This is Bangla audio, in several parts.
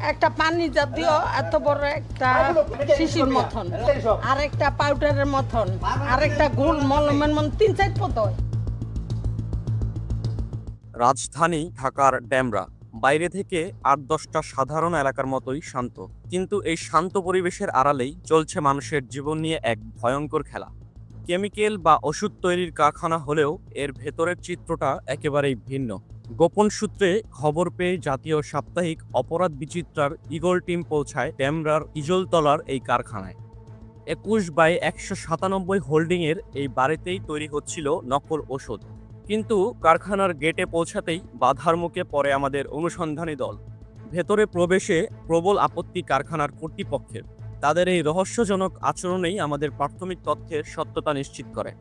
একটা পানি জাতীয় এত বড় একটা শিশির মতন, আর একটা পাউডারের মতন, আর একটা গোল মলমের মতন ৩-৪ পদ। রাজধানী ঢাকার ডেমরা বাইরে থেকে ৮-১০টা সাধারণ এলাকার মতোই শান্ত, কিন্তু এই শান্ত পরিবেশের আড়ালেই চলছে মানুষের জীবন নিয়ে এক ভয়ঙ্কর খেলা। কেমিক্যাল বা ওষুধ তৈরির কারখানা হলেও এর ভেতরের চিত্রটা একেবারেই ভিন্ন। গোপন সূত্রে খবর পেয়ে জাতীয় সাপ্তাহিক অপরাধ বিচিত্রার ঈগল টিম পৌঁছায় ডেমরার ইজলতলার এই কারখানায়। ২১/১৯৭ হোল্ডিংয়ের এই বাড়িতেই তৈরি হচ্ছিল নকল ওষুধ। কিন্তু কারখানার গেটে পৌঁছাতেই বাধার মুখে পড়ে আমাদের অনুসন্ধানী দল। ভেতরে প্রবেশে প্রবল আপত্তি কারখানার কর্তৃপক্ষের। তাদের এই রহস্যজনক আচরণেই আমাদের প্রাথমিক তথ্যের সত্যতা নিশ্চিত করে।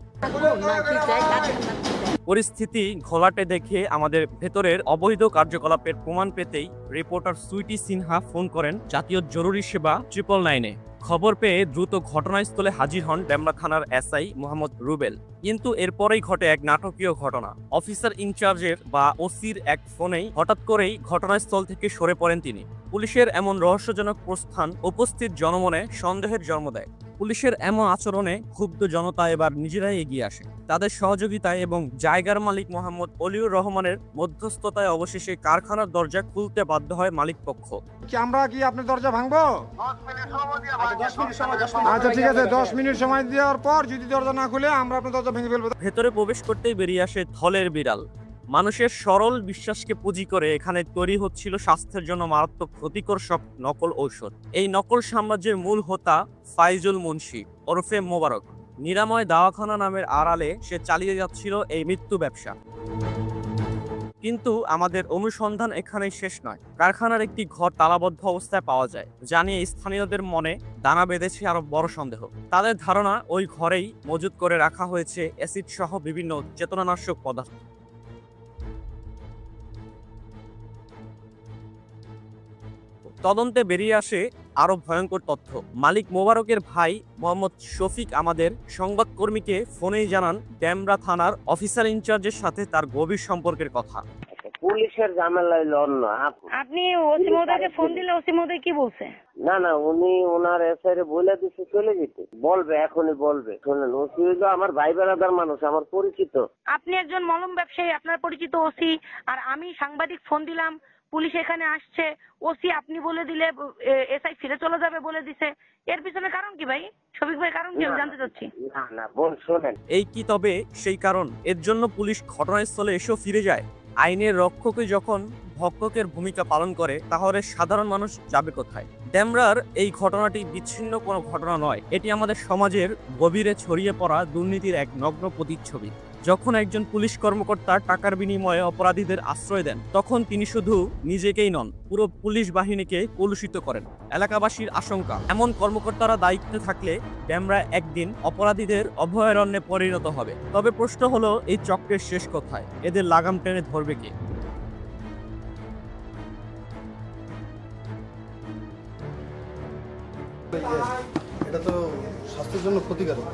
পরিস্থিতি ঘোলাটে দেখে আমাদের ভেতরের অবৈধ কার্যকলাপের প্রমাণ পেতেই রিপোর্টার সুইটি সিনহা ফোন করেন জাতীয় জরুরি সেবা 999-এ। খবর পেয়ে দ্রুত ঘটনাস্থলে হাজির হন ডেমরা থানার এসআই মোহাম্মদ রুবেল। কিন্তু এরপরেই ঘটে এক নাটকীয় ঘটনা। অফিসার ইনচার্জের বা ওসির এক ফোনেই হঠাৎ করেই ঘটনাস্থল থেকে সরে পড়েন তিনি। পুলিশের এমন রহস্যজনক প্রস্থান উপস্থিত জনমনে সন্দেহের জন্ম দেয়। পুলিশের এমন আচরণে ক্ষুব্ধ জনতা এবার নিজেরাই এগিয়ে আসে। তাদের সহযোগিতায় এবং জায়গার মালিক মোহাম্মদ অলিউর রহমানের মধ্যস্থতায় অবশেষে কারখানার দরজা খুলতে বাধ্য হয় মালিক পক্ষ। আমরা কি আপনার দরজা ভাঙবো? আচ্ছা ঠিক আছে, 10 মিনিট সময় দেওয়ার পর যদি দরজা না খুলে আমরা আপনার দরজা ভেঙে ফেলবো। ভেতরে প্রবেশ করতেই বেরিয়ে আসে থলের বিড়াল। মানুষের সরল বিশ্বাসকে পুঁজি করে এখানে তৈরি হচ্ছিল স্বাস্থ্যের জন্য মারাত্মক ক্ষতিকর সব নকল ঔষধ। এই নকল সাম্রাজ্যের মূল হোতা ফাইজুল মুন্সি ওরফে মোবারক। নিরাময় দাওয়াখানা নামের আড়ালে সে চালিয়ে যাচ্ছিল এই মৃত্যু ব্যবসা। কিন্তু আমাদের অনুসন্ধান এখানেই শেষ নয়। কারখানার একটি ঘর তালাবদ্ধ অবস্থায় পাওয়া যায়, যা নিয়ে স্থানীয়দের মনে দানা বেঁধেছে আরো বড় সন্দেহ। তাদের ধারণা ওই ঘরেই মজুত করে রাখা হয়েছে অ্যাসিড সহ বিভিন্ন চেতনানাশক পদার্থ। তদন্তে বেরিয়ে আসে আরো ভয়ঙ্কর তথ্য। মালিক মোবারকের ভাই মোহাম্মদ শফিক আমাদের সংবাদকর্মীকে ফোনেই জানান ডেমরা থানার অফিসার ইনচার্জের সাথে তার গভীর সম্পর্কের কথা। পুলিশের ঝামেলায় অন্য আপনি ওসি মহোদয়কে ফোন দিলে ওসি মহোদয় কি বলছে? না উনি ওনার এসআইরে বলে দিচ্ছে চলে যেতে, বলবে এখনই বলবে। শোনেন, ওসি হইলো আমার ভাই বেড়াদার মানুষ, আমার পরিচিত। আপনি একজন মলম ব্যবসায়ী, আপনার পরিচিত ওসি, আর আমি সাংবাদিক ফোন দিলাম, পুলিশ এখানে আসছে, ওসি আপনি বলে দিলে এসআই ফিরে চলে যাবে বলে দিছে। এর পিছনে কারণ কি ভাই? শফিক ভাই কারণ কি জানতে চাচ্ছি। না বোন শোনেন, এই কি তবে সেই কারণ? এর জন্য পুলিশ ঘটনাস্থলে এসেও ফিরে যায়। আইনের রক্ষকে যখন ভক্ষকের ভূমিকা পালন করে, তাহলে সাধারণ মানুষ যাবে কোথায়? ডেমরার এই ঘটনাটি বিচ্ছিন্ন কোনো ঘটনা নয়, এটি আমাদের সমাজের গভীরে ছড়িয়ে পড়া দুর্নীতির এক নগ্ন প্রতিচ্ছবি। যখন একজন পুলিশ কর্মকর্তা টাকার বিনিময়ে অপরাধীদের আশ্রয় দেন, তখন তিনি শুধু নিজেকেই নন, পুরো পুলিশ বাহিনীকে কলুষিত করেন। এলাকাবাসীর আশঙ্কা, এমন কর্মকর্তারা দায়িত্বে থাকলে ডেমরা একদিন অপরাধীদের অভয়ারণ্যে পরিণত হবে। তবে প্রশ্ন হলো, এই চক্রের শেষ কোথায়? এদের লাগাম টেনে ধরবে কে? এটা তো স্বাস্থ্যের জন্য ক্ষতিকারক।